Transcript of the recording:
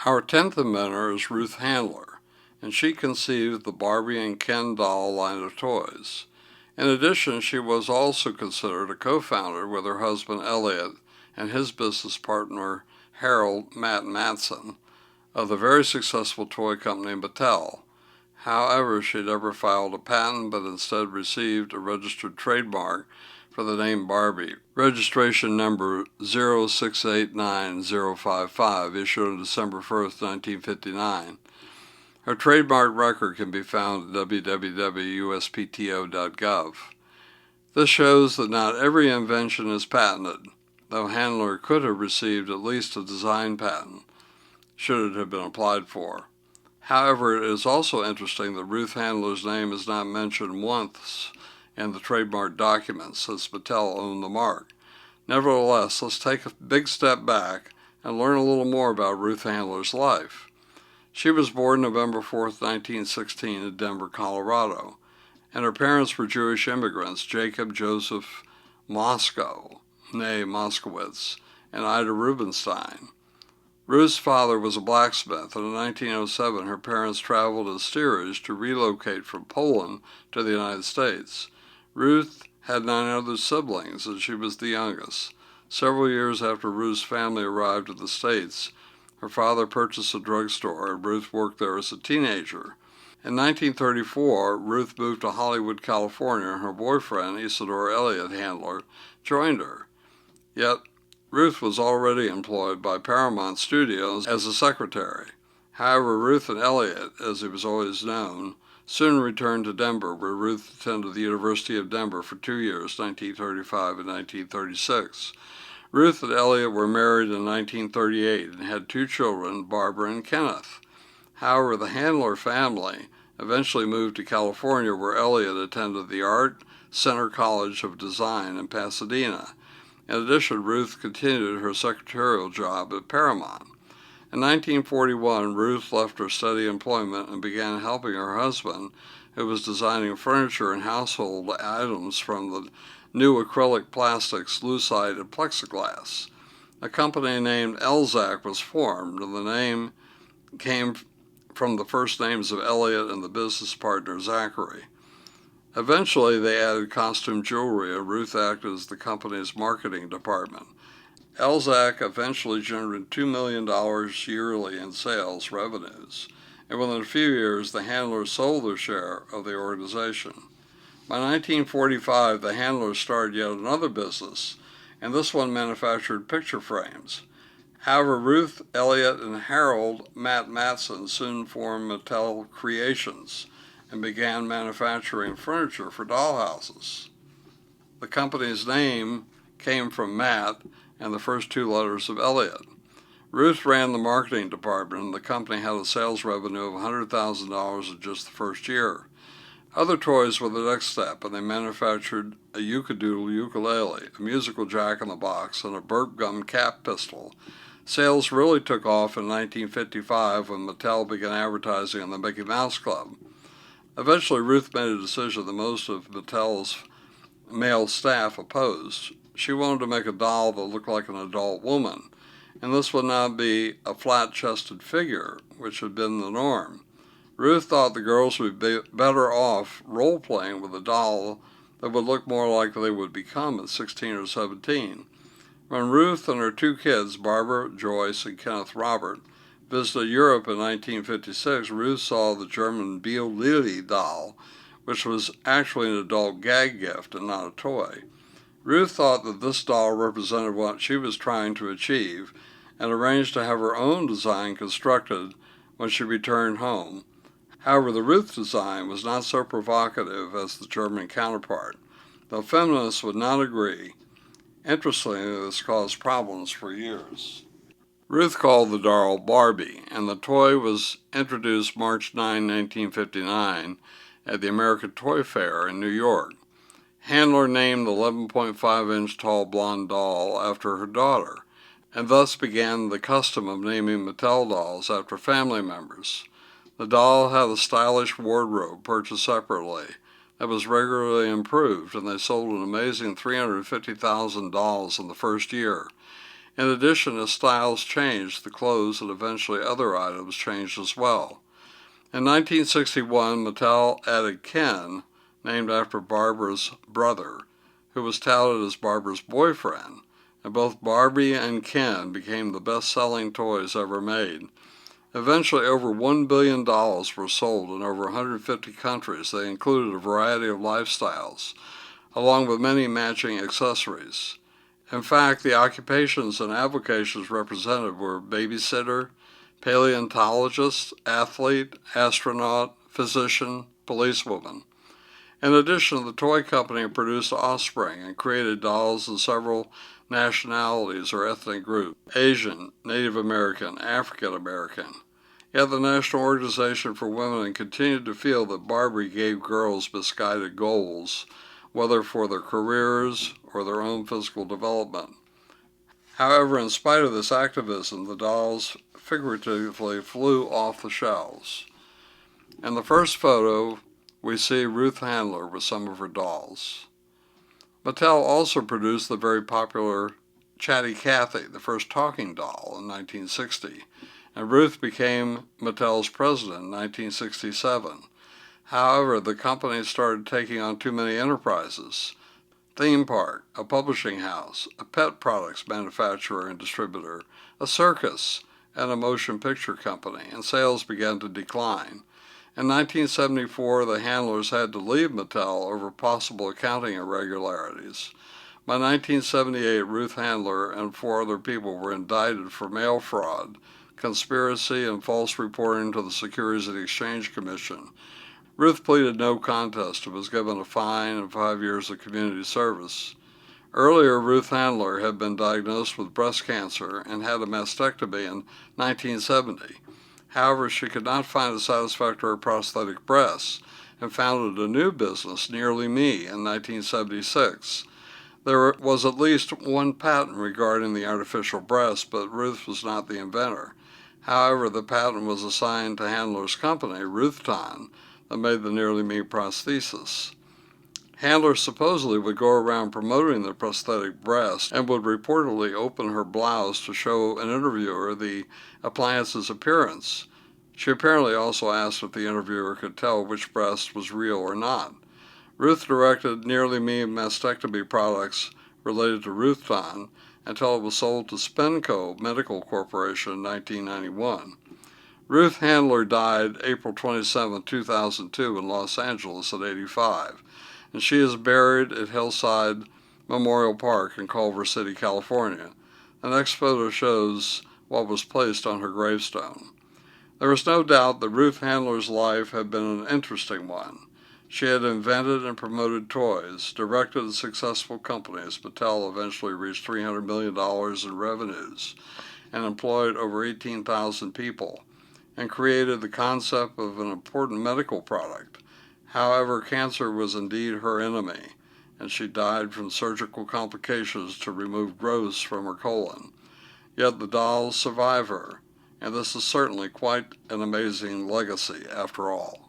Our 10th inventor is Ruth Handler, and she conceived the Barbie and Ken doll line of toys. In addition, she was also considered a co-founder with her husband Elliot and his business partner Harold Matson of the very successful toy company Mattel. However, she never filed a patent but instead received a registered trademark for the name Barbie, registration number 0689055, issued on December 1st, 1959. Her trademark record can be found at www.uspto.gov. This shows that not every invention is patented, though Handler could have received at least a design patent, should it have been applied for. However, it is also interesting that Ruth Handler's name is not mentioned once in the trademark documents, since Mattel owned the mark. Nevertheless, let's take a big step back and learn a little more about Ruth Handler's life. She was born November 4th, 1916 in Denver, Colorado, and her parents were Jewish immigrants, Jacob Joseph Moskow, née Moskowitz, and Ida Rubenstein. Ruth's father was a blacksmith, and in 1907 her parents traveled in steerage to relocate from Poland to the United States. Ruth had 9 other siblings, and she was the youngest. Several years after Ruth's family arrived in the States, her father purchased a drugstore, and Ruth worked there as a teenager. In 1934, Ruth moved to Hollywood, California, and her boyfriend, Isidore Elliott Handler, joined her. Yet, Ruth was already employed by Paramount Studios as a secretary. However, Ruth and Elliott, as he was always known, soon returned to Denver, where Ruth attended the University of Denver for 2 years, 1935 and 1936. Ruth and Elliott were married in 1938 and had 2 children, Barbara and Kenneth. However, the Handler family eventually moved to California, where Elliott attended the Art Center College of Design in Pasadena. In addition, Ruth continued her secretarial job at Paramount. In 1941, Ruth left her steady employment and began helping her husband, who was designing furniture and household items from the new acrylic plastics, lucite, and plexiglass. A company named Elzac was formed, and the name came from the first names of Elliott and the business partner Zachary. Eventually, they added costume jewelry, and Ruth acted as the company's marketing department. Elzac eventually generated $2 million yearly in sales revenues, and within a few years, the Handlers sold their share of the organization. By 1945, the Handlers started yet another business, and this one manufactured picture frames. However, Ruth, Elliott, and Harold Matson soon formed Mattel Creations and began manufacturing furniture for dollhouses. The company's name came from Matt and the first 2 letters of Elliott. Ruth ran the marketing department, and the company had a sales revenue of $100,000 in just the first year. Other toys were the next step, and they manufactured a Yucadoodle ukulele, a musical jack-in-the-box, and a burp gum cap pistol. Sales really took off in 1955 when Mattel began advertising on the Mickey Mouse Club. Eventually, Ruth made a decision that most of Mattel's male staff opposed. She wanted to make a doll that looked like an adult woman, and this would not be a flat-chested figure, which had been the norm. Ruth thought the girls would be better off role-playing with a doll that would look more like they would become at 16 or 17. When Ruth and her 2 kids, Barbara, Joyce, and Kenneth Robert, visited Europe in 1956, Ruth saw the German Biel Lili doll, which was actually an adult gag gift and not a toy. Ruth thought that this doll represented what she was trying to achieve and arranged to have her own design constructed when she returned home. However, the Ruth design was not so provocative as the German counterpart, though feminists would not agree. Interestingly, this caused problems for years. Ruth called the doll Barbie, and the toy was introduced March 9, 1959 at the American Toy Fair in New York. Handler named the 11.5-inch tall blonde doll after her daughter, and thus began the custom of naming Mattel dolls after family members. The doll had a stylish wardrobe purchased separately that was regularly improved, and they sold an amazing 350,000 dolls in the first year. In addition, as styles changed, the clothes and eventually other items changed as well. In 1961, Mattel added Ken, named after Barbara's brother, who was touted as Barbara's boyfriend, and both Barbie and Ken became the best-selling toys ever made. Eventually, over $1 billion were sold in over 150 countries. They included a variety of lifestyles, along with many matching accessories. In fact, the occupations and avocations represented were babysitter, paleontologist, athlete, astronaut, physician, policewoman. In addition, the toy company produced offspring and created dolls in several nationalities or ethnic groups: Asian, Native American, African American. Yet the National Organization for Women continued to feel that Barbie gave girls misguided goals, whether for their careers or their own physical development. However, in spite of this activism, the dolls figuratively flew off the shelves. In the first photo, we see Ruth Handler with some of her dolls. Mattel also produced the very popular Chatty Cathy, the first talking doll, in 1960, and Ruth became Mattel's president in 1967. However, the company started taking on too many enterprises: theme park, a publishing house, a pet products manufacturer and distributor, a circus, and a motion picture company, and sales began to decline. In 1974, the Handlers had to leave Mattel over possible accounting irregularities. By 1978, Ruth Handler and 4 other people were indicted for mail fraud, conspiracy, and false reporting to the Securities and Exchange Commission. Ruth pleaded no contest and was given a fine and 5 years of community service. Earlier, Ruth Handler had been diagnosed with breast cancer and had a mastectomy in 1970. However, she could not find a satisfactory prosthetic breast and founded a new business, Nearly Me, in 1976. There was at least one patent regarding the artificial breast, but Ruth was not the inventor. However, the patent was assigned to Handler's company, Ruthton, that made the Nearly Me prosthesis. Handler supposedly would go around promoting the prosthetic breast and would reportedly open her blouse to show an interviewer the appliance's appearance. She apparently also asked if the interviewer could tell which breast was real or not. Ruth directed Nearly Me mastectomy products related to Ruthton until it was sold to Spenco Medical Corporation in 1991. Ruth Handler died April 27, 2002 in Los Angeles at 85, and she is buried at Hillside Memorial Park in Culver City, California. The next photo shows what was placed on her gravestone. There is no doubt that Ruth Handler's life had been an interesting one. She had invented and promoted toys, directed successful companies. Mattel eventually reached $300 million in revenues, and employed over 18,000 people, and created the concept of an important medical product. However, cancer was indeed her enemy, and she died from surgical complications to remove growths from her colon. Yet the dolls survive her, and this is certainly quite an amazing legacy after all.